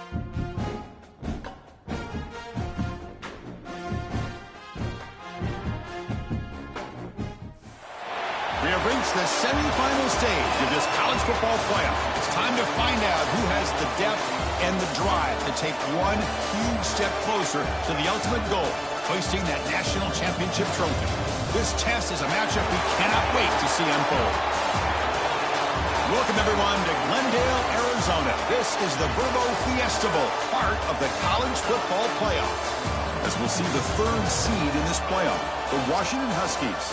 We have reached the semifinal stage of this college football playoff. It's time to find out who has the depth and the drive to take one huge step closer to the ultimate goal, hoisting that national championship trophy. This test is a matchup we cannot wait to see unfold. Welcome, everyone, to Glendale, Arizona. This is the Verbo Fiesta Bowl, part of the college football playoff. As we'll see the third seed in this playoff, the Washington Huskies,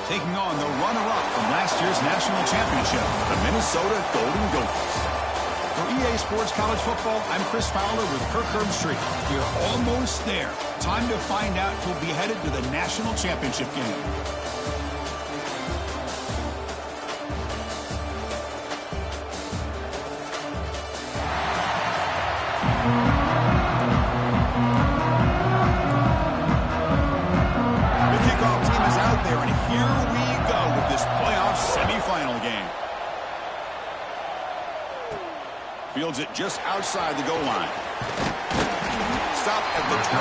taking on the runner-up from last year's national championship, the Minnesota Golden Gophers. For EA Sports College Football, I'm Chris Fowler with Kirk Herbstreit. We're almost there. Time to find out who'll be headed to the national championship game. Fields it just outside the goal line. Stop at the 22.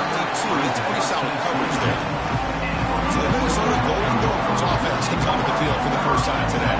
It's pretty solid coverage there. So the Minnesota Golden Gophers offense comes onto the field for the first time today.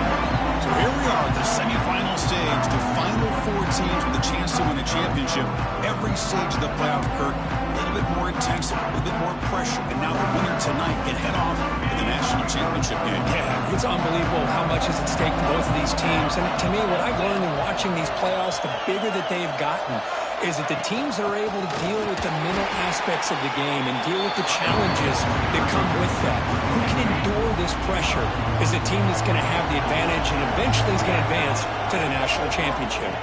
So here we are at the semifinal stage, the final four teams with a chance to win a championship. Every stage of the playoff, Kirk, a little bit more intensity, a little bit more pressure. And now the winner tonight can head off to the national championship game. Yeah, it's unbelievable how much is at stake for both of these teams. And to me, what I've learned in watching these playoffs, the bigger that they've gotten, is that the teams are able to deal with the mental aspects of the game and deal with the challenges that come with that. Who can endure this pressure is the team that's going to have the advantage and eventually is going to advance to the national championship.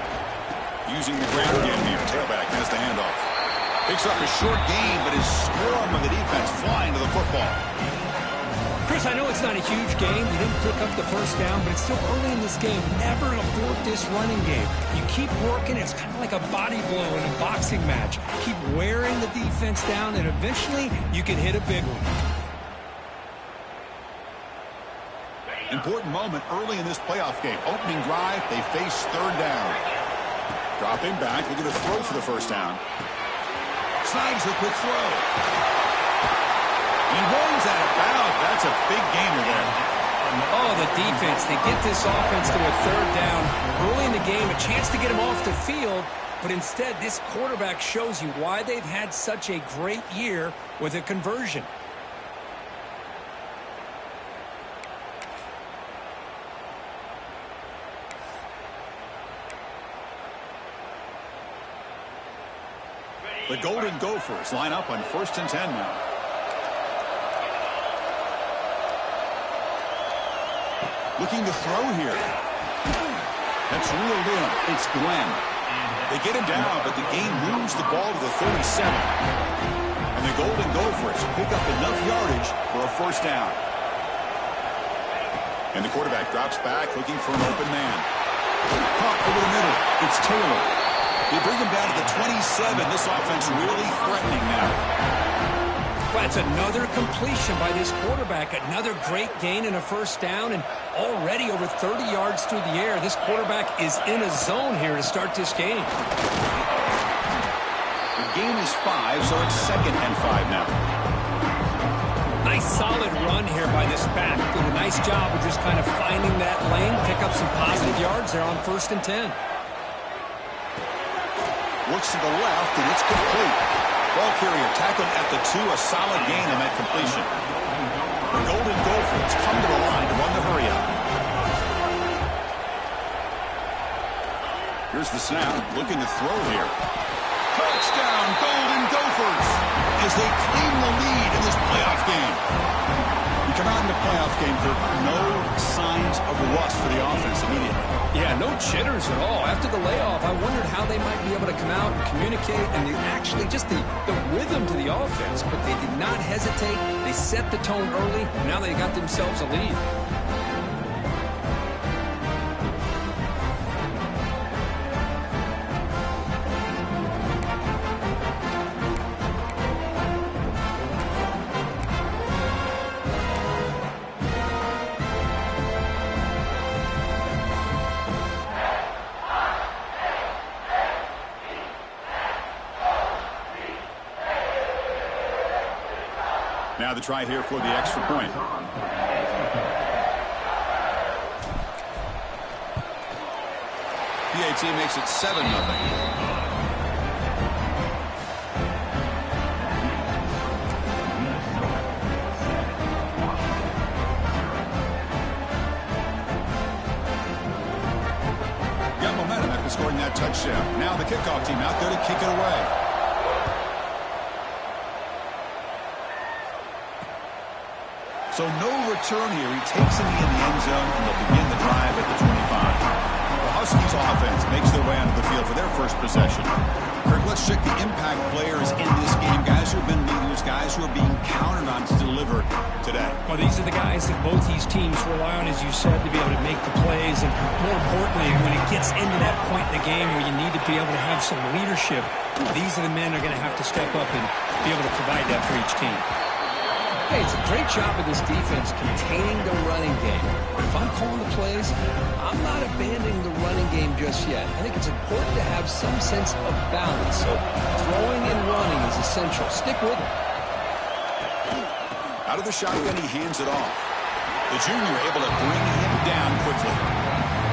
Using the ground again here. Tailback has the handoff. Picks up a short gain, but is swarmed with the defense flying to the football. Chris, I know it's not a huge game. You didn't pick up the first down, but it's still early in this game. Never abort this running game. You keep working. It's kind of like a body blow in a boxing match. Keep wearing the defense down, and eventually you can hit a big one. Important moment early in this playoff game. Opening drive, they face third down. Dropping back, they're going to throw for the first down. Snides the quick throw. He runs out of bounds. That's a big gainer there. Oh, the defense. They get this offense to a third down. Early in the game, a chance to get him off the field. But instead, this quarterback shows you why they've had such a great year with a conversion. The Golden Gophers line up on 1st and 10 now. Looking to throw here. That's reeled in. It's Glenn. They get him down, but the game moves the ball to the 37. And the Golden Gophers pick up enough yardage for a first down. And the quarterback drops back, looking for an open man. Pump over the middle. It's Taylor. They bring him down to the 27. This offense really threatening now. That's another completion by this quarterback. Another great gain and a first down, and already over 30 yards through the air. This quarterback is in a zone here to start this game. The gain is 5, so it's 2nd and 5 now. Nice solid run here by this back. Did a nice job of just kind of finding that lane, pick up some positive yards there on 1st and 10. Looks to the left, and it's complete. Ball carrier tackled at the 2, a solid gain on that completion. The Golden Gophers come to the line to run the hurry-up. Here's the snap, looking to throw here. Touchdown, Golden Gophers, as they claim the lead in this playoff game. You come out in the playoff game, Kirk, no signs of rust for the offense immediately. Yeah, no jitters at all. After the layoff, I wondered how they might be able to come out and communicate and actually just the rhythm to the offense. But they did not hesitate. They set the tone early. Now they got themselves a lead. Now the try here for the extra point. PAT makes it 7-0. Scoring that touchdown. Now the kickoff team out there to kick it away. So no return here. He takes it in the end zone, and they'll begin the drive at the 25. The Huskies offense makes their way onto the field for their first possession. Kirk, let's check the impact players in this game. Guys who have been leaders, guys who are being counted on to deliver today. Well, these are the guys that both these teams rely on, as you said, to be able to make the plays. And more importantly, when it gets into that point in the game where you need to be able to have some leadership, these are the men that are going to have to step up and be able to provide that for each team. Hey, it's a great job of this defense containing the running game. But if I'm calling the plays, I'm not abandoning the running game just yet. I think it's important to have some sense of balance. So throwing and running is essential. Stick with it. Out of the shotgun, he hands it off. The junior able to bring him down quickly.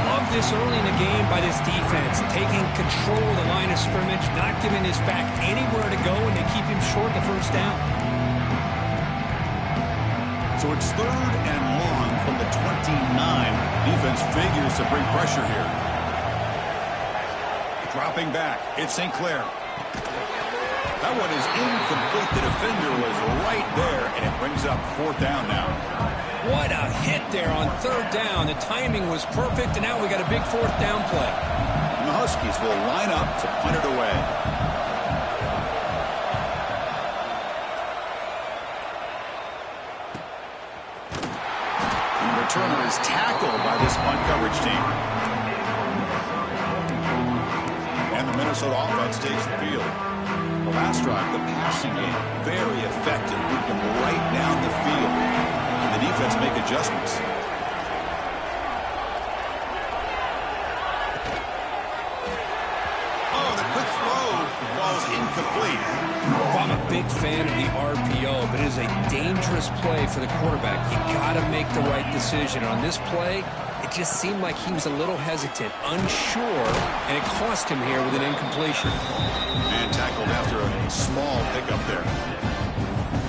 Love this early in the game by this defense, taking control of the line of scrimmage, not giving his back anywhere to go, and they keep him short the first down. So it's 3rd and long from the 29. Defense figures to bring pressure here. Dropping back, it's St. Clair. That one is incomplete. The defender was right there, and it brings up 4th down now. What a hit there on 3rd down. The timing was perfect, and now we got a big 4th down play. And the Huskies will line up to punt it away. And the returner is tackled by this punt coverage team. And the Minnesota offense takes the field. The last drive, the passing game, very effective. Moved them right down the field. And the defense make adjustments. Oh, the quick throw falls incomplete. I'm a big fan of the RPO, but it is a dangerous play for the quarterback. You got to make the right decision. On this play, it just seemed like he was a little hesitant, unsure, and it cost him here with an incompletion. And tackled after a small pickup there.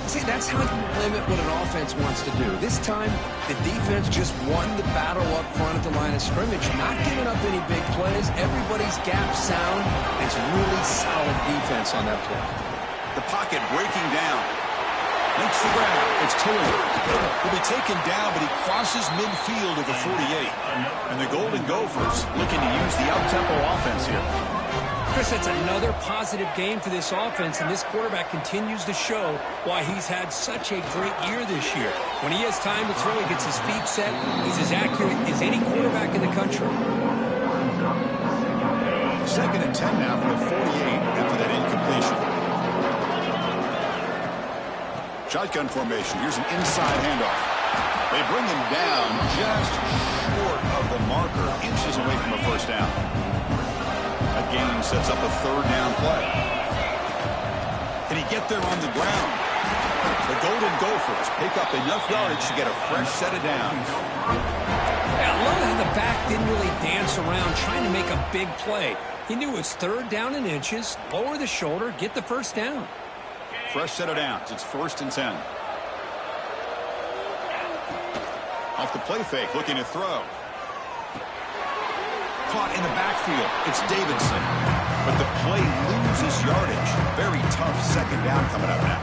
See, that's how you limit what an offense wants to do. This time, the defense just won the battle up front at the line of scrimmage, not giving up any big plays. Everybody's gap sound. It's really solid defense on that play. The pocket breaking down. Makes the ground. It's Taylor. He'll be taken down, but he crosses midfield at the 48. And the Golden Gophers looking to use the up-tempo offense here. Chris, that's another positive game for this offense, and this quarterback continues to show why he's had such a great year this year. When he has time to throw, he gets his feet set. He's as accurate as any quarterback in the country. 2nd and 10 now for the 48 after that incompletion. Shotgun formation. Here's an inside handoff. They bring him down just short of the marker, inches away from a 1st down. That gain sets up a 3rd down play. Can he get there on the ground? The Golden Gophers pick up enough yardage to get a fresh set of downs. I love how the back didn't really dance around trying to make a big play. He knew it was 3rd down in inches, lower the shoulder, get the 1st down. Fresh set of downs. It's 1st and 10. Off the play fake, looking to throw. Caught in the backfield. It's Davidson. But the play loses yardage. Very tough 2nd down coming up now.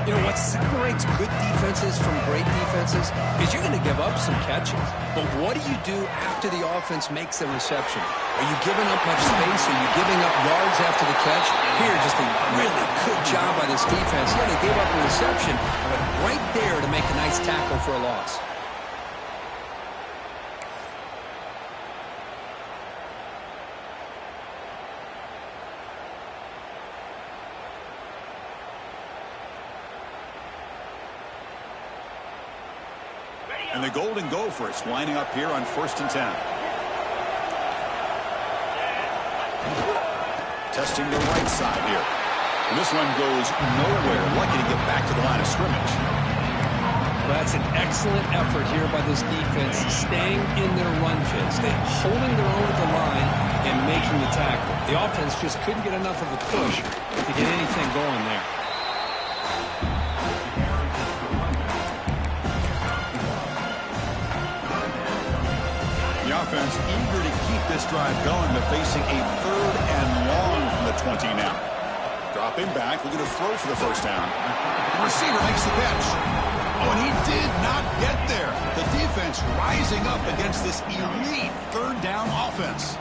You know, what separates good defenses from great defenses is you're going to give up some catches. But what do you do after the offense makes the reception? Are you giving up much space? Are you giving up yards after the catch? Here, just a really good job by this defense. Yeah, they gave up a reception, but right there to make a nice tackle for a loss. And the Golden Gophers lining up here on 1st and 10. Testing the right side here. And this one goes nowhere. Lucky to get back to the line of scrimmage. That's an excellent effort here by this defense, staying in their run fit, holding their own at the line and making the tackle. The offense just couldn't get enough of a push to get anything going there. The offense eager to keep this drive going, but facing a 3rd and long from the 20 now. Dropping back, looking to throw for the first down. The receiver makes the catch. Oh, and he did not get there. The defense rising up against this elite 3rd down offense.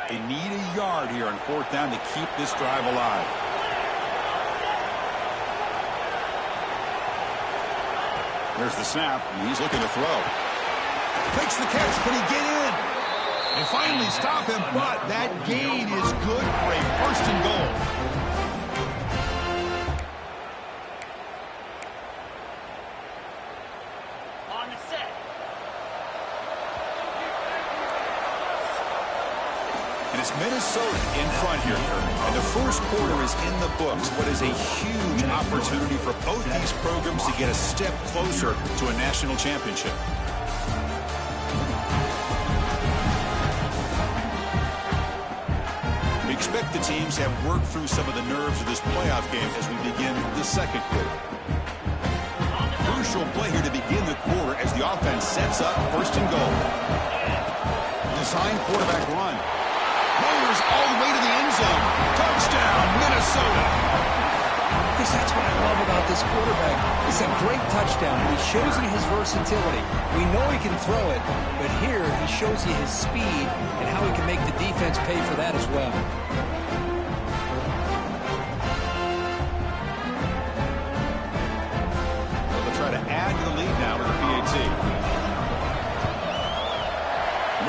They need a yard here on 4th down to keep this drive alive. There's the snap, and he's looking to throw. Makes the catch. Can he get in? They finally stop him, but that gain is good for a 1st and goal. On the set. And it's Minnesota in front here. And the first quarter is in the books. What is a huge opportunity for both these programs to get a step closer to a national championship. Expect the teams to have worked through some of the nerves of this playoff game as we begin the 2nd quarter. Crucial play here to begin the quarter as the offense sets up 1st and goal. Design quarterback run. Lowers all the way to the end zone. Touchdown, Minnesota. Because that's what I love about this quarterback. It's a great touchdown. He shows you his versatility. We know he can throw it, but here he shows you his speed and how he can make the defense pay for that as well. They'll try to add to the lead now with the PAT.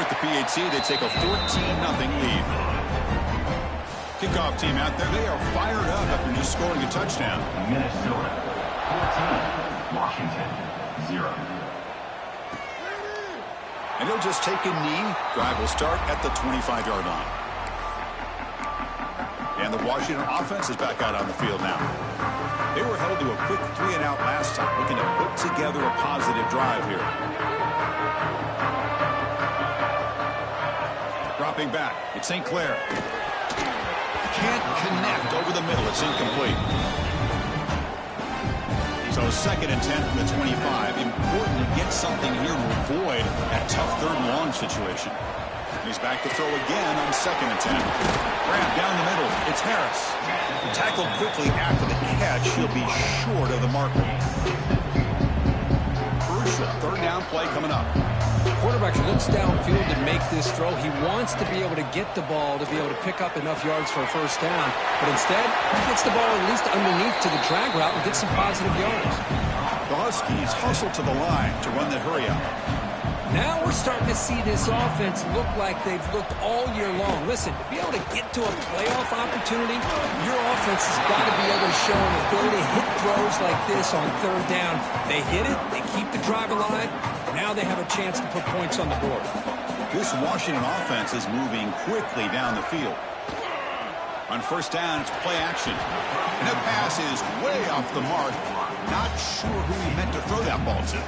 With the PAT, they take a 14-0 lead. Kickoff team out there, they are fired up after just scoring a touchdown. Minnesota 14, Washington 0. And they'll just take a knee. Drive will start at the 25-yard line. And the Washington offense is back out on the field now. They were held to a quick 3-and-out last time, looking to put together a positive drive here. Dropping back, it's St. Clair. Can't connect over the middle. It's incomplete. So 2nd and 10 from the 25. Important to get something here to avoid that tough 3rd and long situation. He's back to throw again on 2nd and 10. Grab down the middle. It's Harris. Tackled quickly after the catch. He'll be short of the marker. Crucial 3rd down play coming up. Quarterback looks downfield to make this throw. He wants to be able to get the ball to be able to pick up enough yards for a 1st down. But instead, he gets the ball at least underneath to the drag route and gets some positive yards. The Huskies hustle to the line to run the hurry up. Now we're starting to see this offense look like they've looked all year long. Listen, to be able to get to a playoff opportunity, your offense has got to be able to show an ability to hit throws like this on 3rd down. They hit it, they keep the drive alive. Now they have a chance to put points on the board. This Washington offense is moving quickly down the field. On 1st down, it's play action. And the pass is way off the mark. Not sure who he meant to throw that ball to.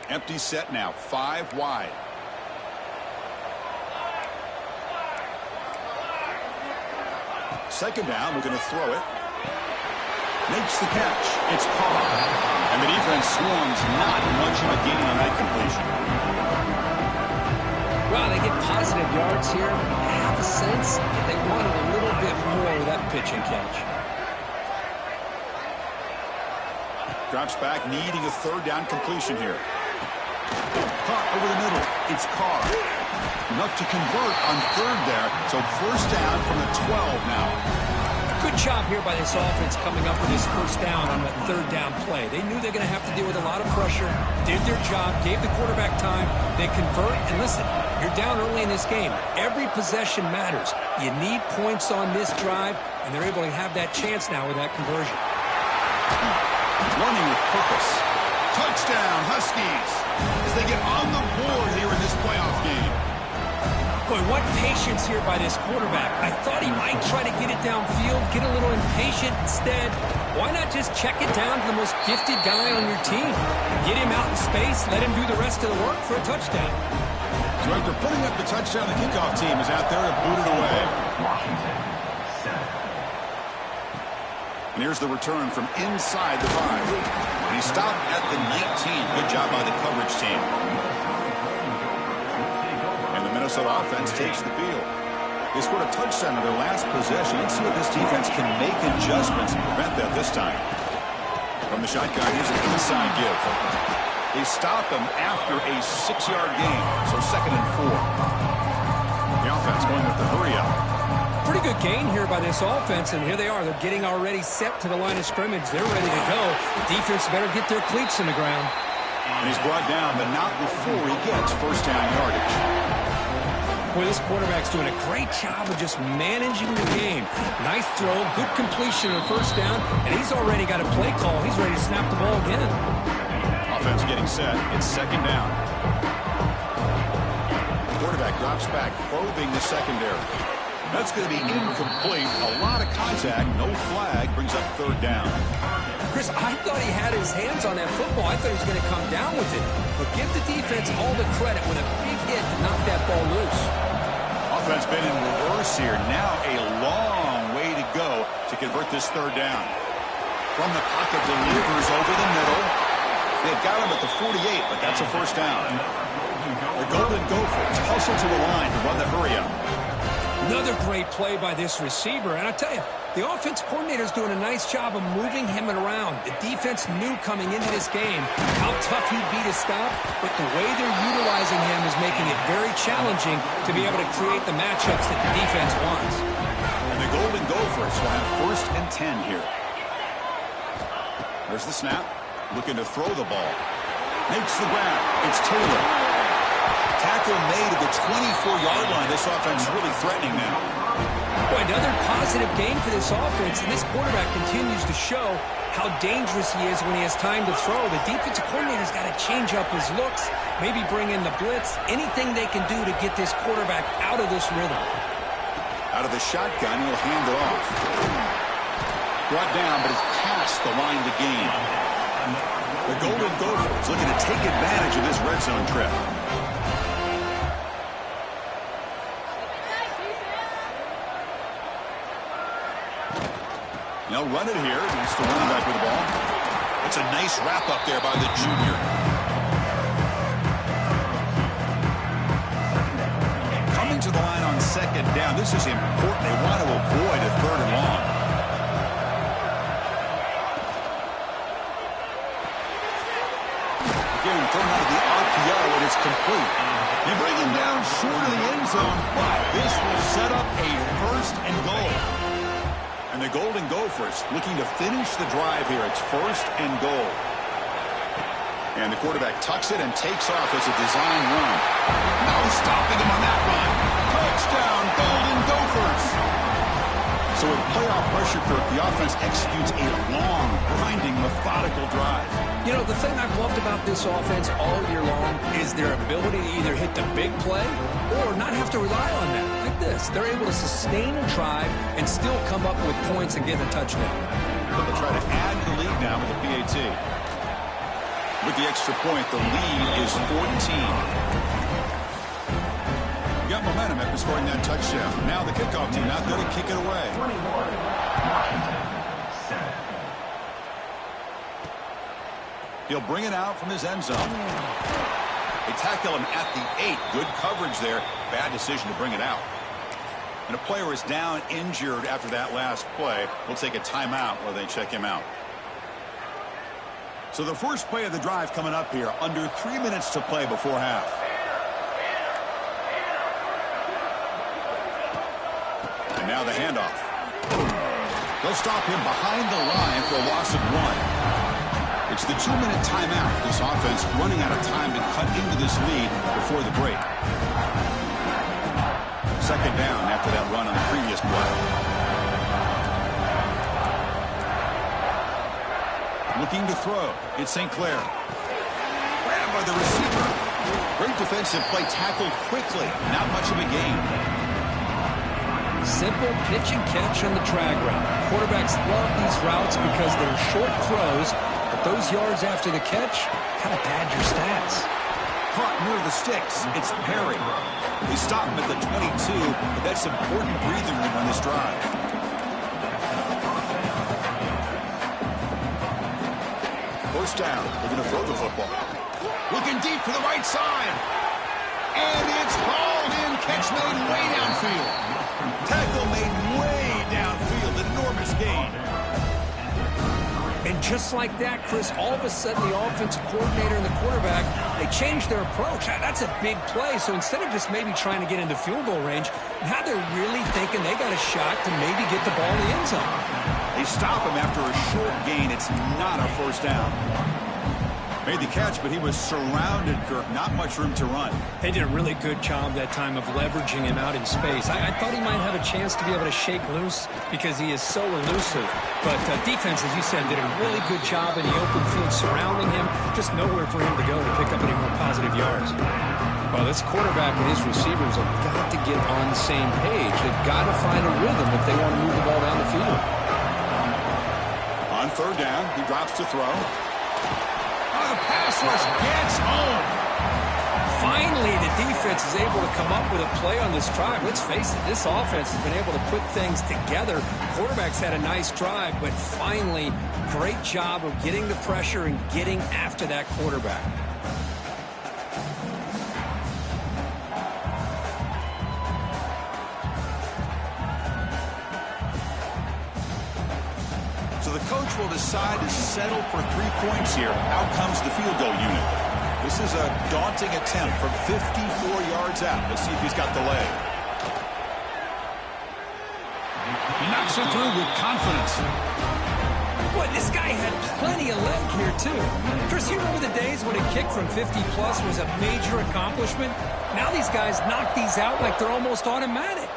Empty set now, 5 wide. Second down, we're going to throw it. Makes the catch. It's Paul. And the defense swarms, not much of a gain on that completion. Well, they get positive yards here. I have a sense that they wanted a little bit more of that pitch and catch. Drops back, needing a 3rd down completion here. caught over the middle. It's Carr. Enough to convert on third there. So first down from the 12 now. Good job here by this offense coming up with this first down on the third down play. They knew they're going to have to deal with a lot of pressure, did their job, gave the quarterback time. They convert, and listen, you're down early in this game. Every possession matters. You need points on this drive, and they're able to have that chance now with that conversion. Running with purpose. Touchdown, Huskies, as they get on the board here in this playoff game. Boy, what patience here by this quarterback. I thought he might try to get it downfield, get a little impatient. Instead, why not just check it down to the most gifted guy on your team? Get him out in space, let him do the rest of the work for a touchdown. So after putting up the touchdown, the kickoff team is out there to boot it away. Washington, 7. And here's the return from inside the 5. And he stopped at the 19. Good job by the coverage team. Minnesota offense takes the field. They scored a touchdown on their last possession. Let's see if this defense can make adjustments and prevent that this time. From the shotgun, here's an inside give. They stop him after a 6-yard gain, so 2nd and 4. The offense going with the hurry up. Pretty good gain here by this offense, and here they are. They're getting already set to the line of scrimmage. They're ready to go. The defense better get their cleats in the ground. And he's brought down, but not before he gets first down yardage. Boy, this quarterback's doing a great job of just managing the game. Nice throw, good completion of first down, and he's already got a play call. He's ready to snap the ball again. Offense getting set. It's 2nd down. Quarterback drops back, probing the secondary. That's going to be incomplete. A lot of contact, no flag, brings up 3rd down. Chris, I thought he had his hands on that football. I thought he was going to come down with it. But give the defense all the credit with a big hit to knock that ball loose. Offense been in reverse here. Now a long way to go to convert this 3rd down. From the pocket, delivers over the middle. They've got him at the 48, but that's a first down. The Golden Gophers hustle to the line to run the hurry up. Another great play by this receiver. And I tell you, the offense coordinator's doing a nice job of moving him around. The defense knew coming into this game how tough he'd be to stop, but the way they're utilizing him is making it very challenging to be able to create the matchups that the defense wants. And the Golden Gophers will have 1st and 10 here. There's the snap. Looking to throw the ball. Makes the grab. It's Taylor. Tackle made at the 24-yard line. This offense really threatening now. Boy, another positive game for this offense, and this quarterback continues to show how dangerous he is when he has time to throw. The defensive coordinator's got to change up his looks, maybe bring in the blitz, anything they can do to get this quarterback out of this rhythm. Out of the shotgun, he'll hand it off. Brought down, but it's past the line to gain. The Golden Gophers looking to take advantage of this red zone trip. Now run it here. He's still running back with the ball. It's a nice wrap up there by the junior. Coming to the line on 2nd down. This is important. They want to avoid a 3rd and long. Again, thrown out of the RPO, and it's complete. They bring him down short of the end zone, but this will set up a 1st and goal. And the Golden Gophers looking to finish the drive here. It's 1st and goal. And the quarterback tucks it and takes off as a design run. No stopping him on that run. Touchdown, Golden Gophers. So with playoff pressure, Kirk, the offense executes a long, grinding, methodical drive. You know, the thing I've loved about this offense all year long is their ability to either hit the big play or not have to rely on that. Like this, they're able to sustain a drive and still come up with points and get a touchdown. They'll try to add to the lead now with the PAT. With the extra point, the lead is 14. Got momentum after scoring that touchdown. Now the kickoff team out there to kick it away. 21, Washington, 7. He'll bring it out from his end zone. They tackle him at the 8. Good coverage there. Bad decision to bring it out. And a player is down injured after that last play. We'll take a timeout while they check him out. So the first play of the drive coming up here, under 3 minutes to play before half. And now the handoff. They'll stop him behind the line for a loss of 1. It's the 2-minute timeout. This offense running out of time to cut into this lead before the break. Second down after that run on the previous play. Looking to throw. It's St. Clair. Grabbed by the receiver. Great defensive play, tackled quickly. Not much of a gain. Simple pitch and catch on the drag route. Quarterbacks love these routes because they're short throws, but those yards after the catch kind of pad your stats. Caught near the sticks. It's Perry. They stop him at the 22, but that's important breathing room on this drive. First down. They're going to throw the football. Looking deep to the right side. And it's hauled in. Catch made way downfield. Tackle made way downfield. Enormous gain. And just like that, Chris, all of a sudden the offensive coordinator and the quarterback, they changed their approach. That's a big play. So instead of just maybe trying to get into field goal range, now they're really thinking they got a shot to maybe get the ball in the end zone. They stop him after a short gain. It's not a first down. Made the catch, but he was surrounded, Kirk. Not much room to run. They did a really good job that time of leveraging him out in space. I thought he might have a chance to be able to shake loose because he is so elusive. But defense, as you said, did a really good job in the open field surrounding him. Just nowhere for him to go to pick up any more positive yards. Well, this quarterback and his receivers have got to get on the same page. They've got to find a rhythm if they want to move the ball down the field. On third down, he drops to throw. The pass rush gets home. Finally, the defense is able to come up with a play on this drive. Let's face it, this offense has been able to put things together. Quarterback's had a nice drive, but finally, great job of getting the pressure and getting after that quarterback. So the coach will decide to settle for 3 points here. Out comes the field goal unit. This is a daunting attempt from 54 yards out. Let's see if he's got the leg. He knocks it through with confidence. Boy, this guy had plenty of leg here, too. Chris, you remember the days when a kick from 50-plus was a major accomplishment? Now these guys knock these out like they're almost automatic.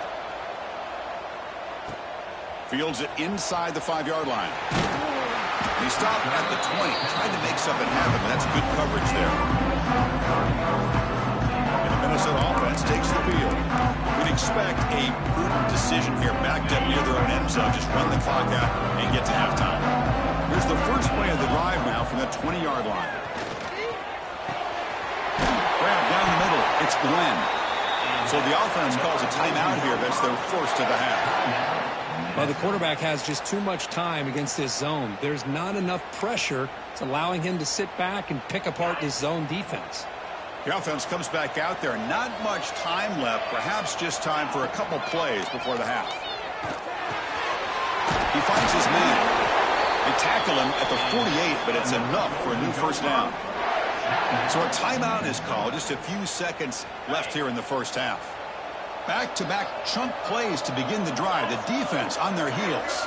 Fields it inside the 5-yard line. He stopped at the 20, trying to make something happen, but that's good coverage there. And the Minnesota offense takes the field. We'd expect a prudent decision here, backed up near their own end zone. Just run the clock out and get to halftime. Here's the first play of the drive now from that 20-yard line. Grab down the middle. It's Glenn. So the offense calls a timeout here. That's their first of the half. Well, the quarterback has just too much time against this zone. There's not enough pressure. It's allowing him to sit back and pick apart this zone defense. The offense comes back out there. Not much time left. Perhaps just time for a couple plays before the half. He finds his man. They tackle him at the 48, but it's enough for a new first down. So a timeout is called. Just a few seconds left here in the first half. Back-to-back chunk plays to begin the drive. The defense on their heels.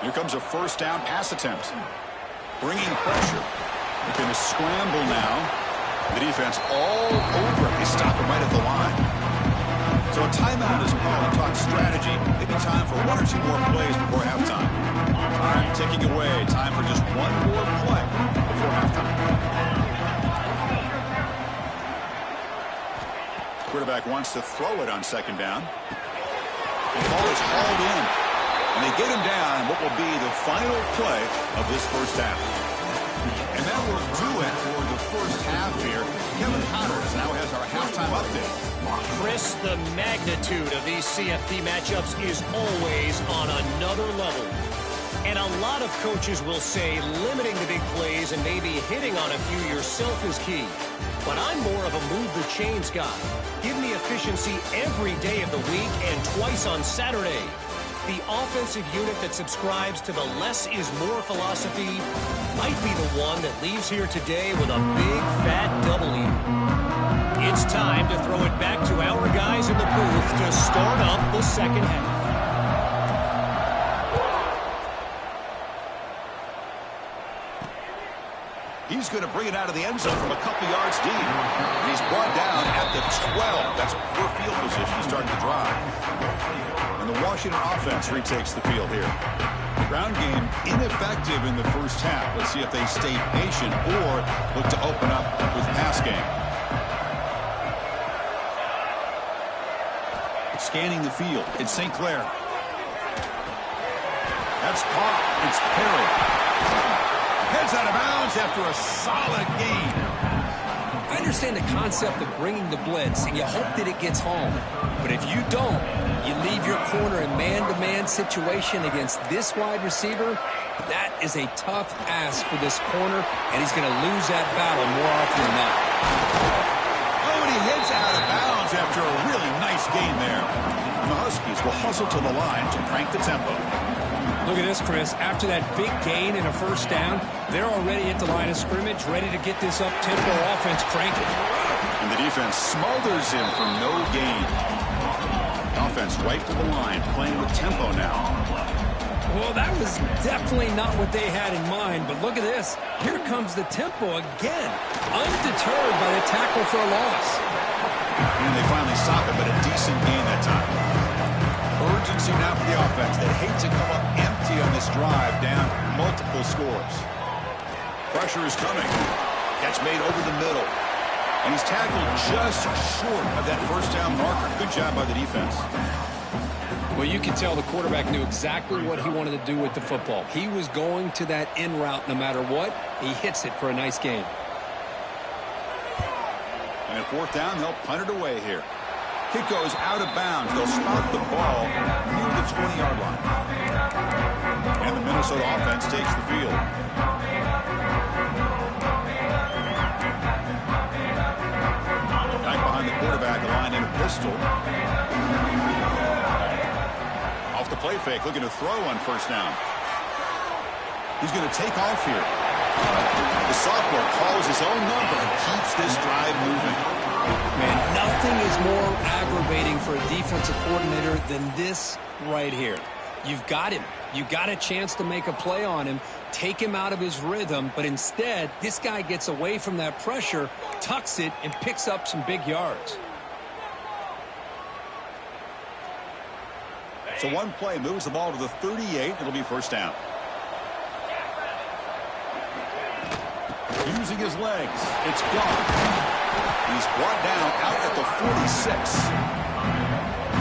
Here comes a first down pass attempt. Bringing pressure. They're going to scramble now. The defense all over. They stop him right at the line. So a timeout is called to talk strategy. Maybe time for 1 or 2 more plays before halftime. Time ticking away. Time for just 1 more play before halftime. Quarterback wants to throw it on second down. The ball is hauled in. And they get him down in what will be the final play of this first half. And that will do it for the first half here. Kevin Connors now has our halftime update. Chris, the magnitude of these CFP matchups is always on another level. And a lot of coaches will say limiting the big plays and maybe hitting on a few yourself is key. But I'm more of a move the chains guy. Give me efficiency every day of the week and twice on Saturday. The offensive unit that subscribes to the less is more philosophy might be the one that leaves here today with a big fat W. It's time to throw it back to our guys in the booth to start up the second half. He's going to bring it out of the end zone from a couple yards deep. He's brought down at the 12. That's poor field position to start the drive. And the Washington offense retakes the field here. Ground game ineffective in the first half. Let's see if they stay patient or look to open up with pass game. Scanning the field. It's St. Clair. That's caught. It's Perry. Heads out of bounds after a solid gain. I understand the concept of bringing the blitz, and you hope that it gets home. But if you don't, you leave your corner in man-to-man situation against this wide receiver. That is a tough ask for this corner, and he's going to lose that battle more often than not. Oh, and he heads out of bounds after a really nice gain there. And the Huskies will hustle to the line to crank the tempo. Look at this, Chris. After that big gain and a first down, they're already at the line of scrimmage, ready to get this up-tempo offense cranking. And the defense smothers him for no gain. Offense right to the line, playing with tempo now. Well, that was definitely not what they had in mind, but look at this. Here comes the tempo again, undeterred by the tackle for a loss. And they finally stop it, but a decent gain that time. Urgency now for the offense. They hate to come up empty on this drive, down multiple scores. Pressure is coming. Catch made over the middle. And he's tackled just short of that first down marker. Good job by the defense. Well, you can tell the quarterback knew exactly what he wanted to do with the football. He was going to that in route no matter what. He hits it for a nice gain. And at fourth down, they'll punt it away here. Kick goes out of bounds. They'll start the ball near the 20-yard line. And the Minnesota offense takes the field. Back behind the quarterback, a line in a pistol. Off the play fake, looking to throw on first down. He's going to take off here. The sophomore calls his own number and keeps this drive moving. Man, nothing is more aggravating for a defensive coordinator than this right here. You've got him. You got a chance to make a play on him, take him out of his rhythm, but instead, this guy gets away from that pressure, tucks it, and picks up some big yards. So one play moves the ball to the 38. It'll be first down. Using his legs. It's gone. He's brought down out at the 46.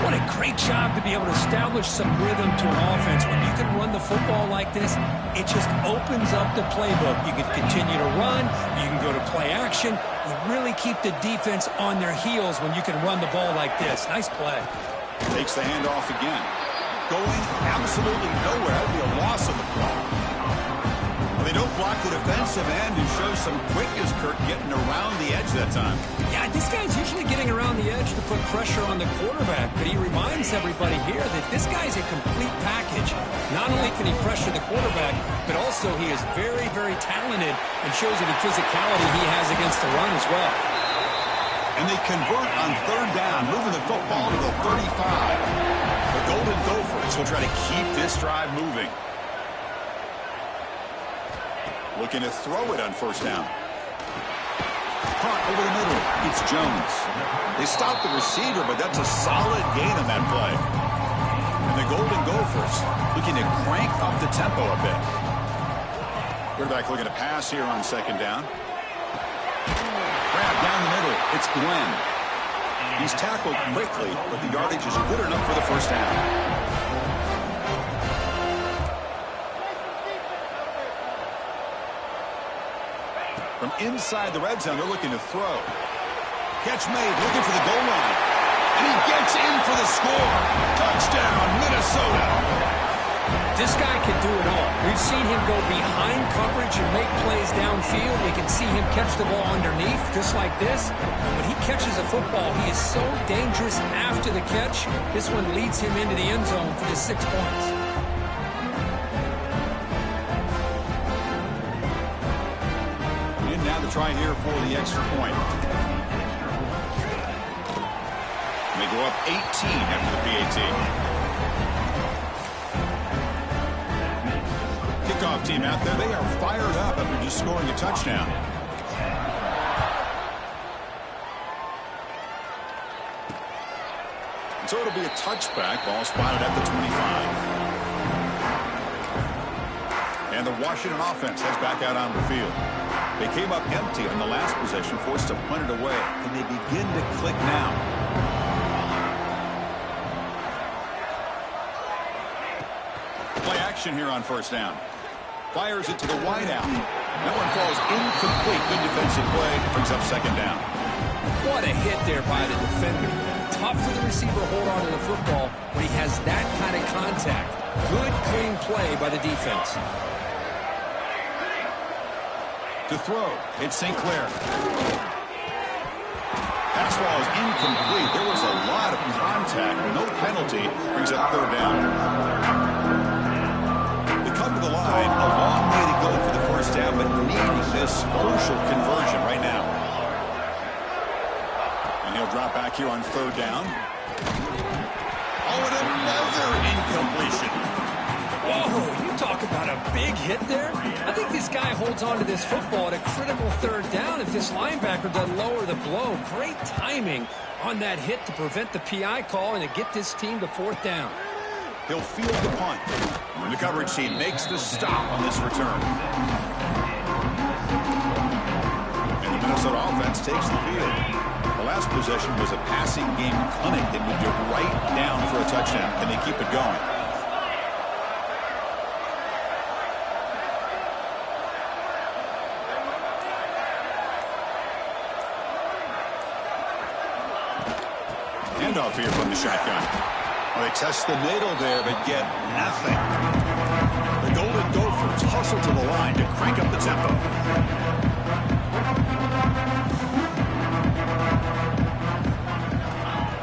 What a great job to be able to establish some rhythm to an offense. When you can run the football like this, it just opens up the playbook. You can continue to run. You can go to play action. You really keep the defense on their heels when you can run the ball like this. Nice play. Takes the handoff again. Going absolutely nowhere. That would be a loss of the play. They don't block the defensive end and show some quickness, Kirk, getting around the edge that time. Yeah, this guy's usually getting around the edge to put pressure on the quarterback, but he reminds everybody here that this guy's a complete package. Not only can he pressure the quarterback, but also he is very, very talented and shows you the physicality he has against the run as well. And they convert on third down, moving the football to the 35. The Golden Gophers will try to keep this drive moving. Looking to throw it on first down. Caught over the middle. It's Jones. They stop the receiver, but that's a solid gain on that play. And the Golden Gophers looking to crank up the tempo a bit. Quarterback looking to pass here on second down. Grab down the middle. It's Glenn. He's tackled quickly, but the yardage is good enough for the first down. From inside the red zone, they're looking to throw. Catch made, looking for the goal line. And he gets in for the score. Touchdown, Minnesota. This guy can do it all. We've seen him go behind coverage and make plays plays downfield. We can see him catch the ball underneath, just like this. When he catches a football, he is so dangerous after the catch. This one leads him into the end zone for the 6 points. And now the try here for the extra point. And they go up 18 after the PAT. Kickoff team out there. They are fired up after just scoring a touchdown. And so it'll be a touchback. Ball spotted at the 25. And the Washington offense heads back out on the field. They came up empty on the last possession, forced to punt it away. And they begin to click now. Play action here on first down. Fires it to the wide out. That one falls incomplete. Good defensive play. Brings up second down. What a hit there by the defender. Tough for the receiver to hold on to the football when he has that kind of contact. Good, clean play by the defense. To throw, it's St. Clair. Pass ball is incomplete. There was a lot of contact. No penalty. Brings up third down. Come to the line, a long way to go for the first down, but needing this crucial conversion right now. And he'll drop back here on third down. Oh, and another incompletion. Whoa, you talk about a big hit there. I think this guy holds on to this football at a critical third down if this linebacker doesn't lower the blow. Great timing on that hit to prevent the PI call and to get this team to fourth down. He'll field the punt. And the coverage team makes the stop on this return. And the Minnesota offense takes the field. The last possession was a passing game clinic that moved it right down for a touchdown. Can they keep it going? Handoff here from the shotgun. Well, they test the middle there, but get nothing. The Golden Gophers hustle to the line to crank up the tempo.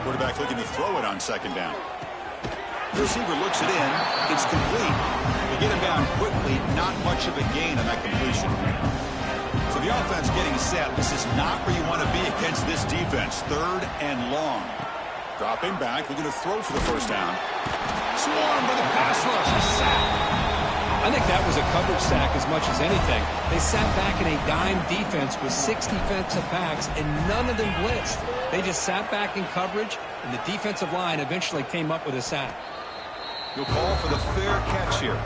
Quarterback looking to throw it on second down. The receiver looks it in. It's complete. They get him down quickly. Not much of a gain on that completion. So the offense getting set. This is not where you want to be against this defense. Third and long. Dropping back, looking to throw for the first down. Swarmed by the pass rush. A sack. I think that was a coverage sack as much as anything. They sat back in a dime defense with 6 defensive backs, and none of them blitzed. They just sat back in coverage, and the defensive line eventually came up with a sack. You'll call for the fair catch here.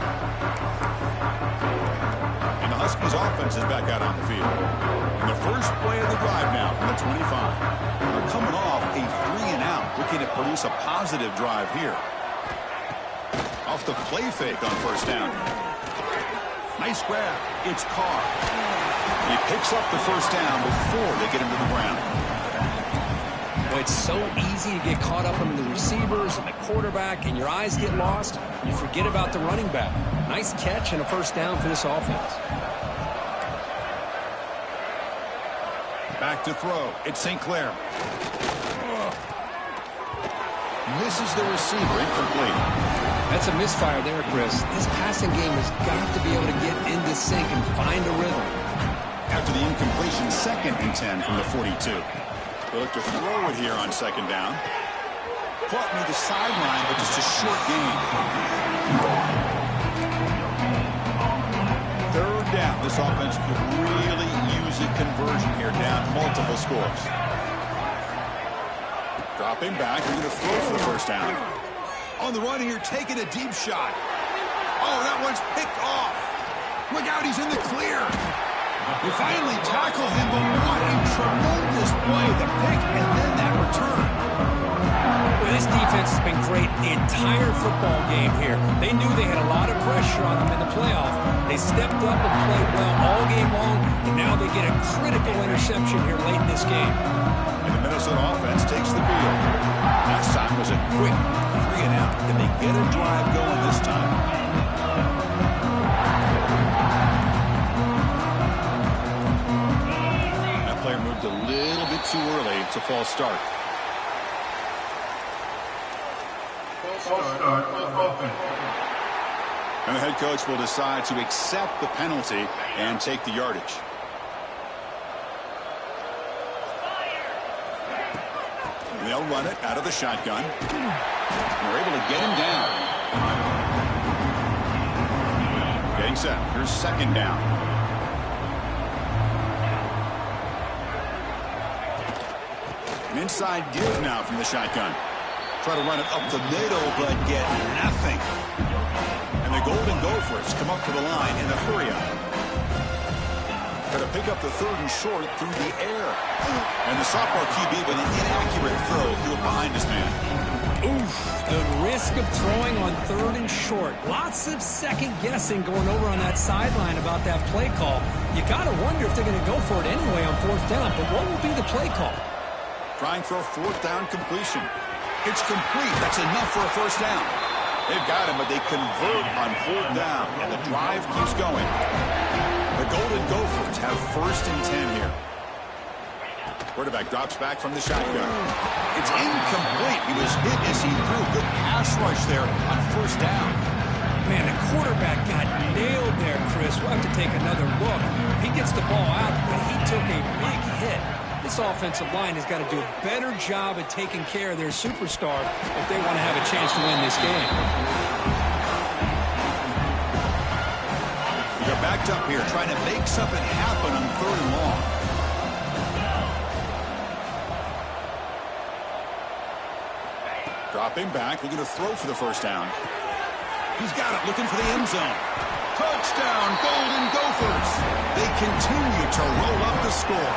And the Huskies offense is back out on the field. And the first play of the drive now from the 25. They're coming off a 3-and-out, looking to produce a positive drive here. Off the play fake on first down. Nice grab. It's Carr. He picks up the first down before they get him to the ground. Well, it's so easy to get caught up in the receivers and the quarterback, and your eyes get lost. You forget about the running back. Nice catch and a first down for this offense. Back to throw. It's St. Clair. Misses the receiver. Incomplete. That's a misfire there, Chris. This passing game has got to be able to get into sync and find a rhythm. After the incompletion, 2nd and 10 from the 42. They look to throw it here on second down. Caught near the sideline, but just a short gain. Third down. This offense could really use a conversion here, down multiple scores. Dropping back, they're going to throw for the first down. On the run here, taking a deep shot. Oh, that one's picked off. Look out, he's in the clear. They finally tackle him, but what a tremendous play. The pick and then that return. Well, this defense has been great the entire football game here. They knew they had a lot of pressure on them in the playoff. They stepped up and played well all game long, and now they get a critical interception here late in this game. And the Minnesota offense takes the field. Last time was a quick 3-and-out. Can they get a drive going this time? a false start. And the head coach will decide to accept the penalty and take the yardage. They'll run it out of the shotgun. They're able to get him down. Getting set. Here's second down. An inside give now from the shotgun. Try to run it up the middle, but get nothing. And the Golden Gophers come up to the line in a hurry-up. Got to pick up the third and short through the air. And the sophomore QB with an inaccurate throw threw it behind his man. Oof, the risk of throwing on third and short. Lots of second guessing going over on that sideline about that play call. You got to wonder if they're going to go for it anyway on fourth down. But what will be the play call? Trying for a fourth down completion. It's complete. That's enough for a first down. They've got him, but they convert on fourth down, and the drive keeps going. The Golden Gophers have first and 10 here. Quarterback drops back from the shotgun. It's incomplete. He was hit as he threw. Good pass rush there on first down. Man, the quarterback got nailed there, Chris. We'll have to take another look. He gets the ball out, but he took a big hit. This offensive line has got to do a better job at taking care of their superstar if they want to have a chance to win this game. They're backed up here trying to make something happen on third and long. Dropping back, looking to throw for the first down. He's got it, looking for the end zone. Touchdown, Golden Gophers. They continue to roll up the score.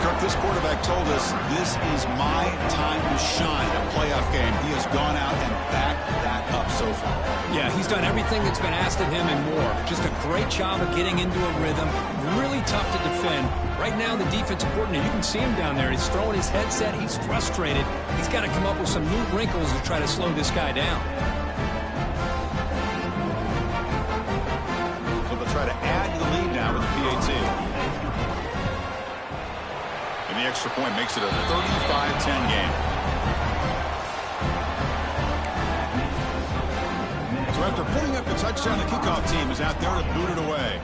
Kirk, this quarterback told us this is my time to shine, a playoff game. He has gone out and backed that up so far. Yeah, he's done everything that's been asked of him and more. Just a great job of getting into a rhythm. Really tough to defend. Right now, the defensive coordinator, you can see him down there. He's throwing his headset. He's frustrated. He's got to come up with some new wrinkles to try to slow this guy down. So they'll try to add to the lead now with the PAT. And the extra point makes it a 35-10 game. So after putting up the touchdown, the kickoff team is out there to boot it away.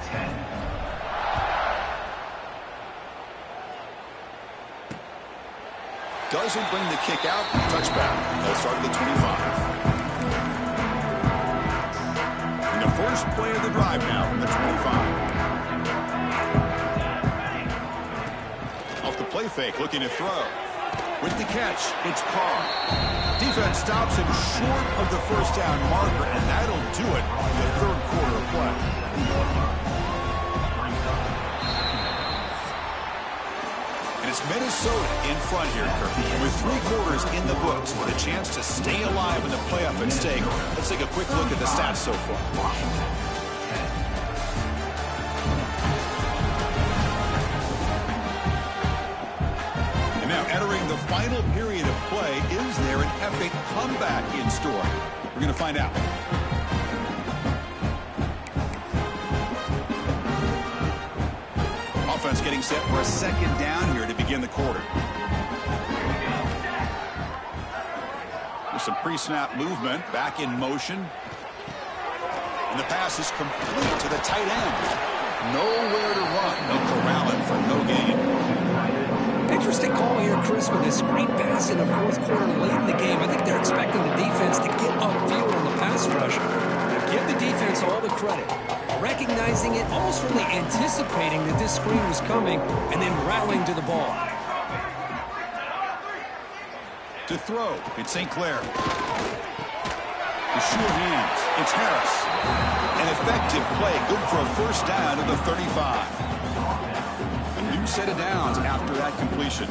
Doesn't bring the kick out. Touchback. They'll start at the 25. And the first play of the drive now from the 25. Play fake, looking to throw. With the catch, it's Carr. Defense stops him short of the first down marker, and that'll do it in the third quarter of play. And it's Minnesota in front here, Kirk. With 3 quarters in the books, with a chance to stay alive in the playoff at stake. Let's take a quick look at the stats so far. Entering the final period of play, is there an epic comeback in store? We're going to find out. Offense getting set for a second down here to begin the quarter. There's some pre-snap movement, back in motion. And the pass is complete to the tight end. Nowhere to run. No corral him for no gain. Interesting call here, Chris, with this screen pass in the fourth quarter late in the game. I think they're expecting the defense to get upfield on the pass rush. Give the defense all the credit. Recognizing it, almost really anticipating that this screen was coming, and then rallying to the ball. To throw, it's St. Clair. The short hands, it's Harris. An effective play, good for a first down at the 35. New set of downs after that completion.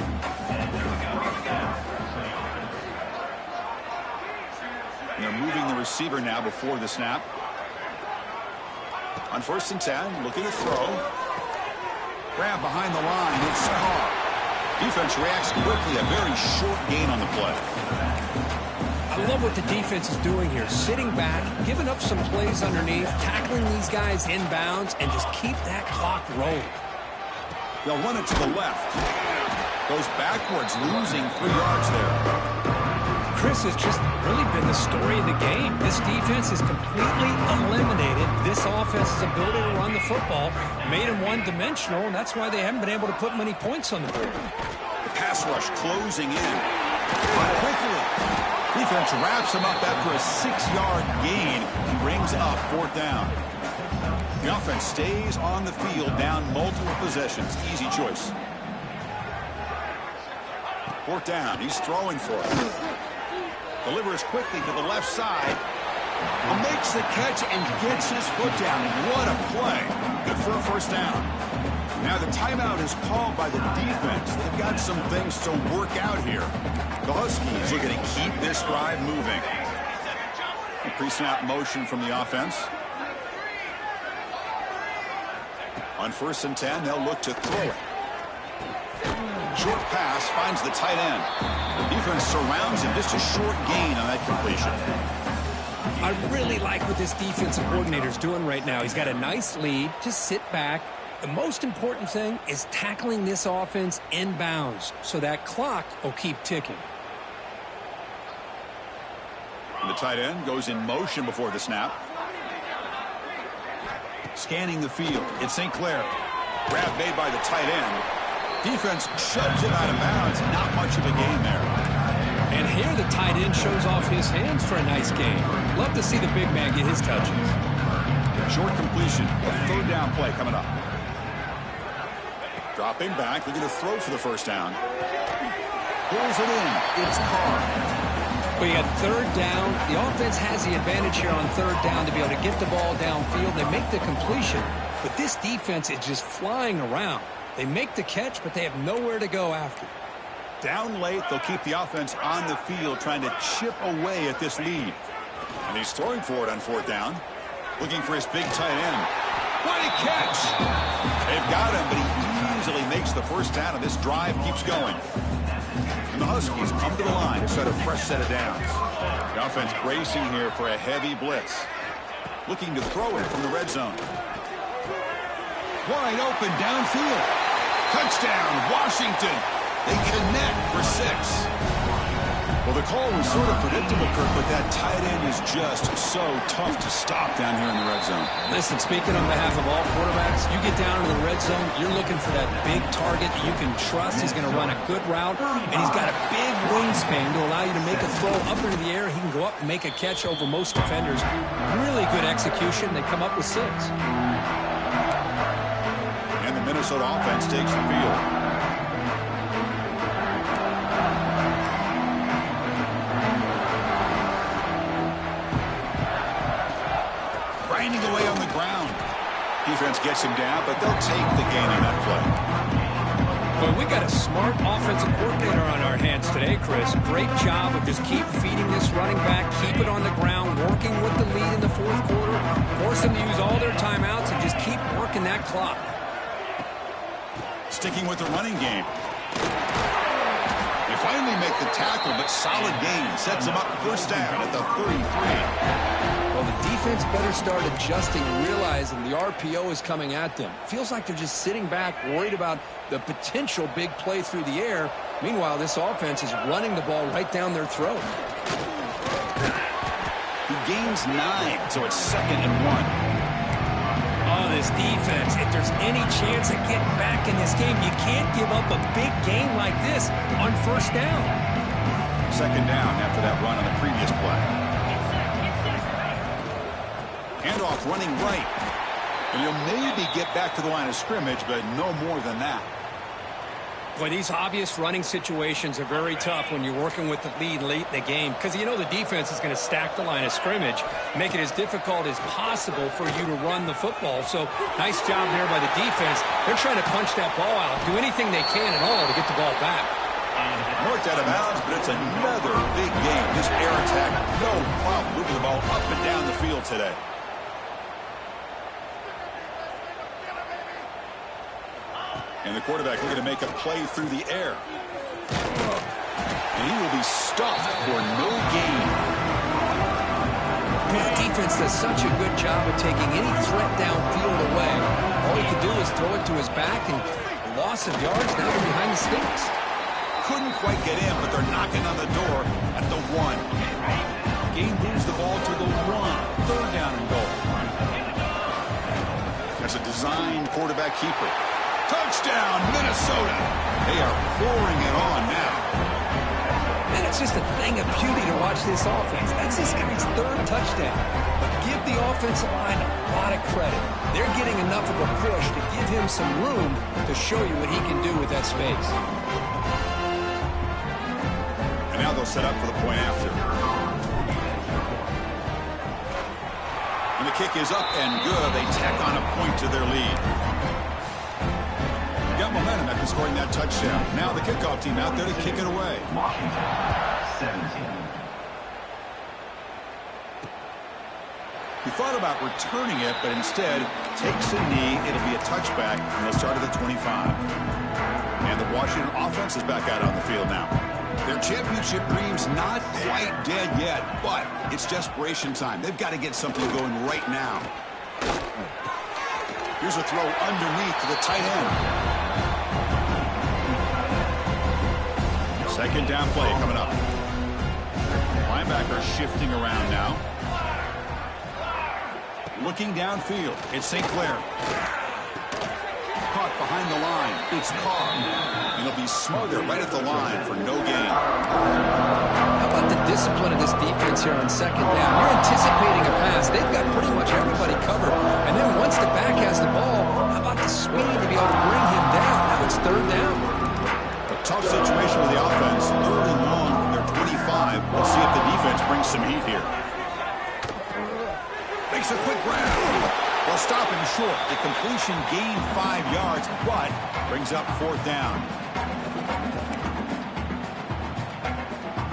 And they're moving the receiver now before the snap. On first and 10, looking to throw. Grab behind the line, it's Carr. Defense reacts quickly, a very short gain on the play. I love what the defense is doing here. Sitting back, giving up some plays underneath, tackling these guys inbounds, and just keep that clock rolling. They'll run it to the left. Goes backwards, losing 3 yards there. Chris, has just really been the story of the game. This defense has completely eliminated this offense's ability to run the football, made them one-dimensional, and that's why they haven't been able to put many points on the board. The pass rush closing in. But quickly, defense wraps him up after a 6-yard gain. He rings up 4th down. The offense stays on the field, down multiple possessions. Easy choice. 4th down. He's throwing for it. Delivers quickly to the left side. Makes the catch and gets his foot down. What a play. Good for a 1st down. Now the timeout is called by the defense. They've got some things to work out here. The Huskies are going to keep this drive moving. A pre-snap motion from the offense. On 1st and 10, they'll look to throw it. Short pass finds the tight end. The defense surrounds him. Just a short gain on that completion. I really like what this defensive coordinator is doing right now. He's got a nice lead. Just sit back. The most important thing is tackling this offense inbounds so that clock will keep ticking. And the tight end goes in motion before the snap. Scanning the field. It's St. Clair. Grab made by the tight end. Defense shoves it out of bounds. Not much of a gain there. And here the tight end shows off his hands for a nice gain. Love to see the big man get his touches. Short completion. A 3rd down play coming up. Dropping back. Looking to throw for the 1st down. Pulls it in. It's Carr. We got 3rd down. The offense has the advantage here on 3rd down to be able to get the ball downfield. They make the completion, but this defense is just flying around. They make the catch, but they have nowhere to go after. Down late, they'll keep the offense on the field trying to chip away at this lead. And he's throwing for it on 4th down. Looking for his big tight end. What a catch! They've got him, but he easily makes the 1st down, and this drive keeps going. And the Huskies come to the line to set a fresh set of downs. The offense bracing here for a heavy blitz. Looking to throw it from the red zone. Wide open downfield. Touchdown, Washington. They connect for 6. Well, the call was sort of predictable, Kirk, but that tight end is just so tough to stop down here in the red zone. Listen, speaking on behalf of all quarterbacks, you get down in the red zone, you're looking for that big target that you can trust. He's going to run a good route, and he's got a big wingspan to allow you to make a throw up into the air. He can go up and make a catch over most defenders. Really good execution. They come up with 6. And the Minnesota offense takes the field. Grinding away on the ground. Defense gets him down, but they'll take the gain on that play. Well, we got a smart offensive coordinator on our hands today, Chris. Great job of just keep feeding this running back, keep it on the ground, working with the lead in the 4th quarter, force them to use all their timeouts, and just keep working that clock. Sticking with the running game. They finally make the tackle, but solid gain. Sets them up 1st down at the 33. Well, the defense better start adjusting and realizing the RPO is coming at them. Feels like they're just sitting back, worried about the potential big play through the air. Meanwhile, this offense is running the ball right down their throat. He gains 9, so it's 2nd and 1. Oh, this defense, if there's any chance of getting back in this game, you can't give up a big game like this on 1st down. 2nd down after that run on the previous play. Handoff running right. And he'll maybe get back to the line of scrimmage, but no more than that. Boy, these obvious running situations are very tough when you're working with the lead late in the game because you know the defense is going to stack the line of scrimmage, make it as difficult as possible for you to run the football. So nice job there by the defense. They're trying to punch that ball out, do anything they can at all to get the ball back. Marked out of bounds, but it's another big game. This air attack, no problem moving the ball up and down the field today. And the quarterback looking to make a play through the air. And he will be stuffed for no gain. The defense does such a good job of taking any threat downfield away. All he can do is throw it to his back, and loss of yards now behind the sticks. couldn't quite get in, but they're knocking on the door at the 1. Gain moves the ball to the 1. Third down and goal. There's a design quarterback keeper. Touchdown, Minnesota. They are pouring it on now. And it's just a thing of beauty to watch this offense. That's this guy's 3rd touchdown. But give the offensive line a lot of credit. They're getting enough of a push to give him some room to show you what he can do with that space. And now they'll set up for the point after. And the kick is up and good. They tack on a point to their lead. Got momentum after scoring that touchdown. Now the kickoff team out there to kick it away. Washington, 17. He thought about returning it, but instead takes a knee. It'll be a touchback, and they'll start at the 25. And the Washington offense is back out on the field now. Their championship dream's not quite dead yet, but it's desperation time. They've got to get something going right now. Here's a throw underneath to the tight end. Second down play coming up. Linebacker shifting around now. Looking downfield. It's St. Clair. Caught behind the line. It's Carr. And he'll be smothered right at the line for no gain. How about the discipline of this defense here on 2nd down? You're anticipating a pass. They've got pretty much everybody covered. And then once the back has the ball, how about the speed to be able to bring him down? Now it's 3rd down. A tough situation with the offense. 3rd and long from their 25. We'll see if the defense brings some heat here. Makes a quick grab. They'll stop him short. The completion gained 5 yards, but brings up 4th down.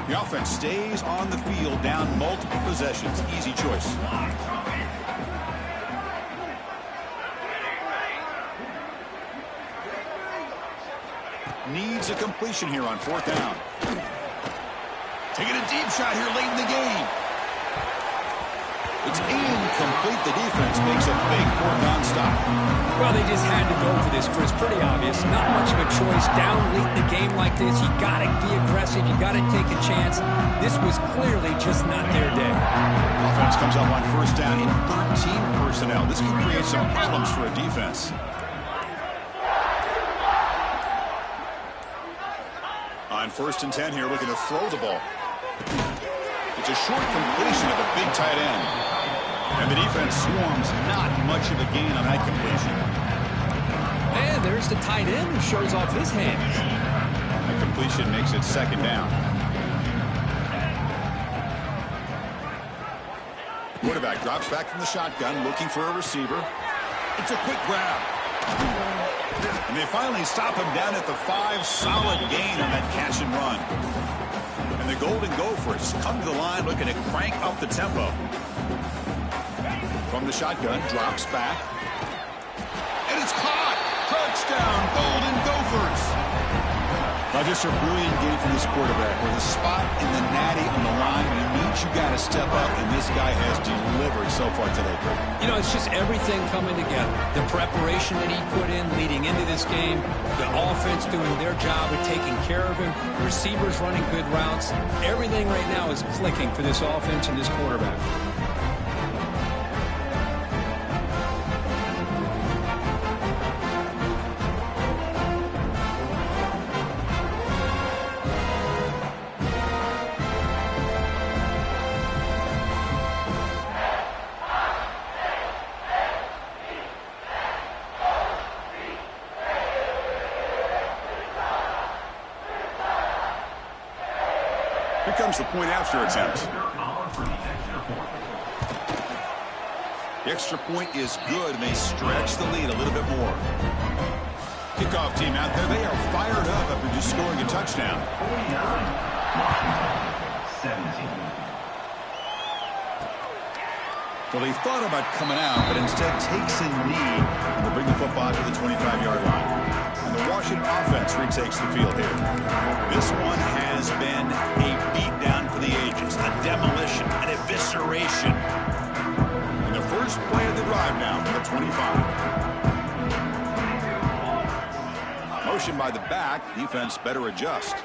The offense stays on the field down multiple possessions. Easy choice. Needs a completion here on 4th down. Taking a deep shot here late in the game. It's incomplete. The defense makes a big 4th down stop. Well, they just had to go for this, Chris. Pretty obvious. Not much of a choice. Down late in the game like this, you got to be aggressive. You got to take a chance. This was clearly just not their day. Offense comes up on 1st down in 13 personnel. This can create some problems for a defense. On 1st and 10 here, looking to throw the ball. It's a short completion of the big tight end. And the defense swarms. Not much of a gain on that completion. And there's the tight end who shows off his hands. The completion makes it 2nd down. Quarterback drops back from the shotgun, looking for a receiver. It's a quick grab. And they finally stop him down at the 5. Solid gain on that catch and run. And the Golden Gophers come to the line looking to crank up the tempo. From the shotgun, drops back. And it's caught! Touchdown, Golden Gophers! Now just a brilliant game from this quarterback. With a spot in the natty on the line, you means you got to step up, and this guy has delivered so far today, Greg. You know, it's just everything coming together. The preparation that he put in leading into this game, the offense doing their job of taking care of him, receivers running good routes. Everything right now is clicking for this offense and this quarterback. Here comes the point after attempt. The extra point is good, and they stretch the lead a little bit more. Kickoff team out there, they are fired up after just scoring a touchdown. 17. Well, they thought about coming out, but instead takes a knee and will bring the football to the 25-yard line. And the Washington offense retakes the field here. This one has been a beatdown for the ages, a demolition, an evisceration. And the first play of the drive now from the 25. Motion by the back, defense better adjust.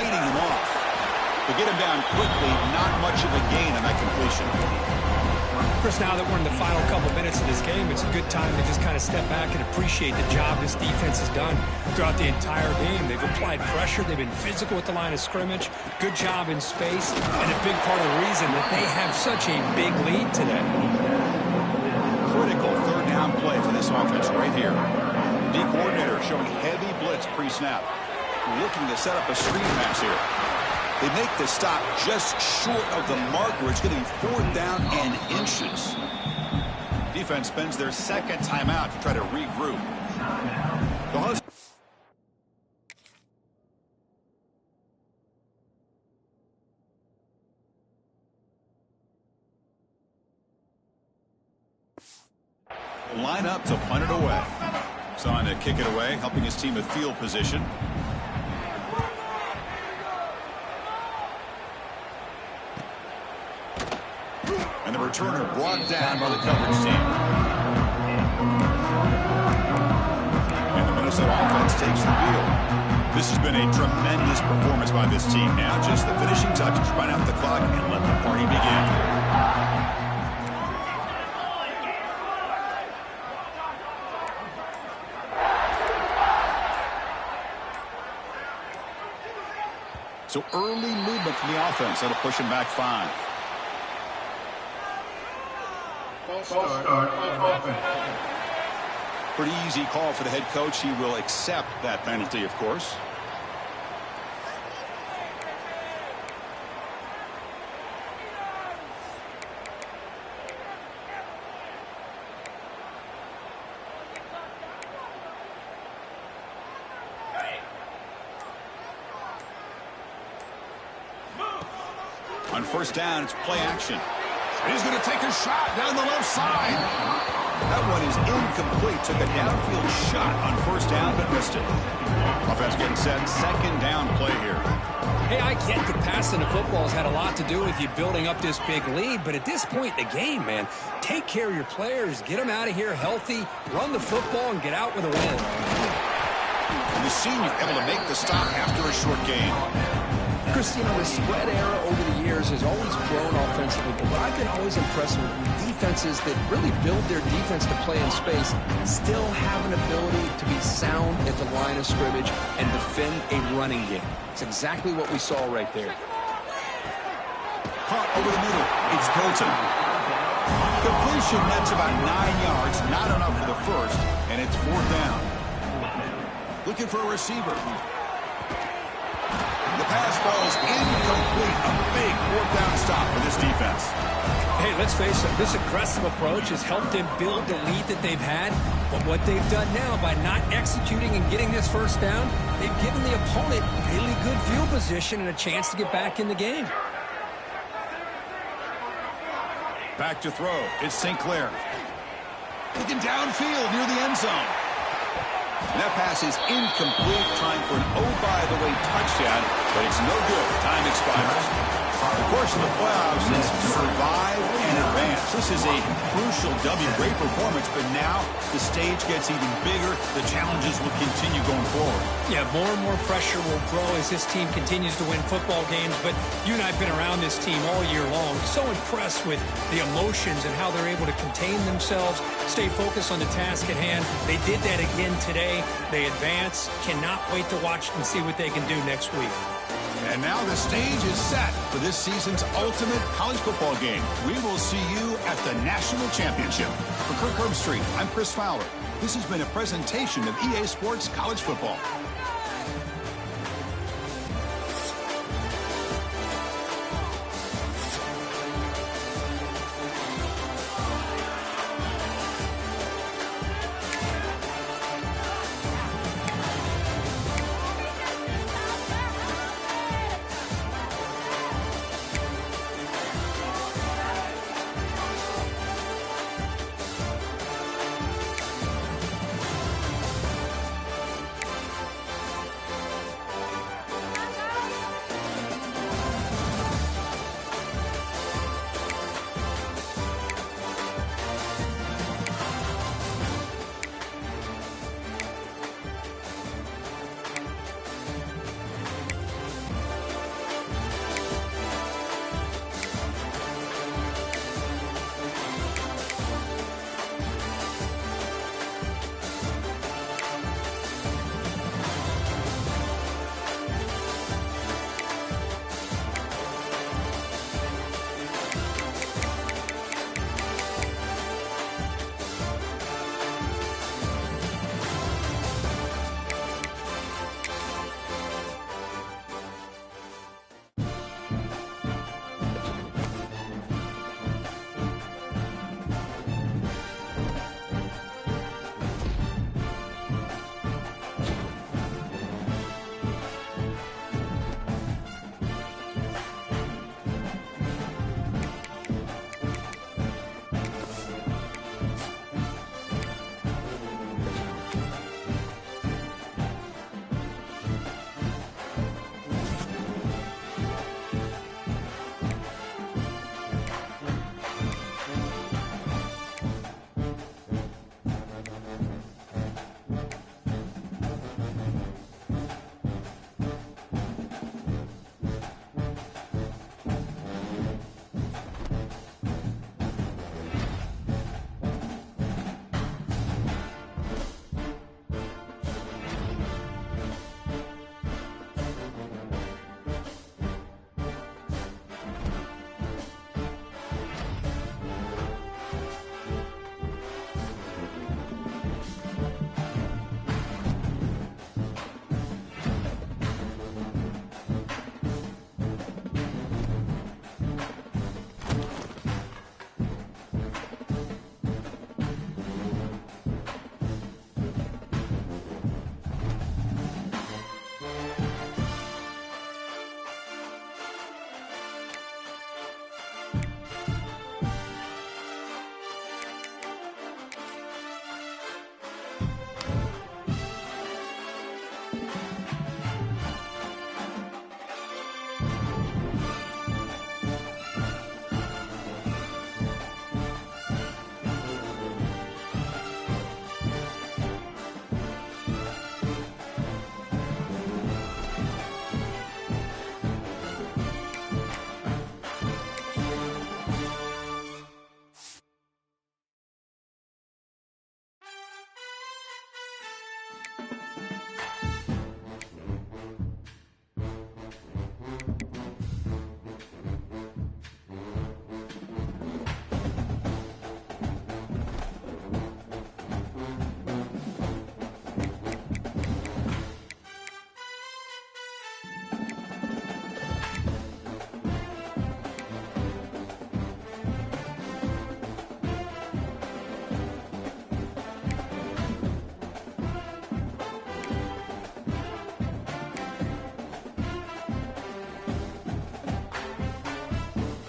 fighting him off. To get him down quickly, not much of a gain on that completion. Chris, now that we're in the final couple minutes of this game, it's a good time to just kind of step back and appreciate the job this defense has done throughout the entire game. They've applied pressure. They've been physical at the line of scrimmage. Good job in space. And a big part of the reason that they have such a big lead today. Critical third down play for this offense right here. D coordinator showing heavy blitz pre-snap. Looking to set up a screen pass here. They make the stop just short of the marker. It's going to be 4th down and inches. Defense spends their second timeout to try to regroup. The Huskies. Line up to punt it away. Son to kick it away, helping his team with field position. And the returner brought down by the coverage team. And the Minnesota offense takes the field. This has been a tremendous performance by this team. Now just the finishing touches, run out the clock, and let the party begin. So early movement from the offense. That'll push him back 5. Pretty easy call for the head coach. He will accept that penalty, of course. On first down, it's play action. He's going to take a shot down the left side. That one is incomplete. Took a downfield shot on first down, but missed it. Offense getting set. Second down play here. Hey, I get that passing the football has had a lot to do with you building up this big lead, but at this point in the game, man, take care of your players. Get them out of here healthy, run the football, and get out with a win. And the senior able to make the stop after a short gain. Chris, you know, the spread era over the years has always grown offensively, but what I've been always impressed with defenses that really build their defense to play in space still have an ability to be sound at the line of scrimmage and defend a running game. It's exactly what we saw right there. Punt over the middle. It's Hilton. Completion nets about 9 yards. Not enough for the first, and it's 4th down. Looking for a receiver. The pass falls incomplete. A big 4th down stop for this defense. Hey, let's face it, this aggressive approach has helped them build the lead that they've had. But what they've done now by not executing and getting this first down, they've given the opponent really good field position and a chance to get back in the game. Back to throw. It's St. Clair. Looking downfield near the end zone. And that pass is incomplete, trying for an oh-by-the-way touchdown, but it's no good. Time expires. The course of the playoffs is survive and advance. This is a crucial W. Great performance, but now the stage gets even bigger. The challenges will continue going forward. Yeah, more and more pressure will grow as this team continues to win football games, but you and I have been around this team all year long. So impressed with the emotions and how they're able to contain themselves, stay focused on the task at hand. They did that again today. They advance. Cannot wait to watch and see what they can do next week. And now the stage is set for this season's ultimate college football game. We will see you at the National Championship. For Kirk Herbstreit, I'm Chris Fowler. This has been a presentation of EA Sports College Football.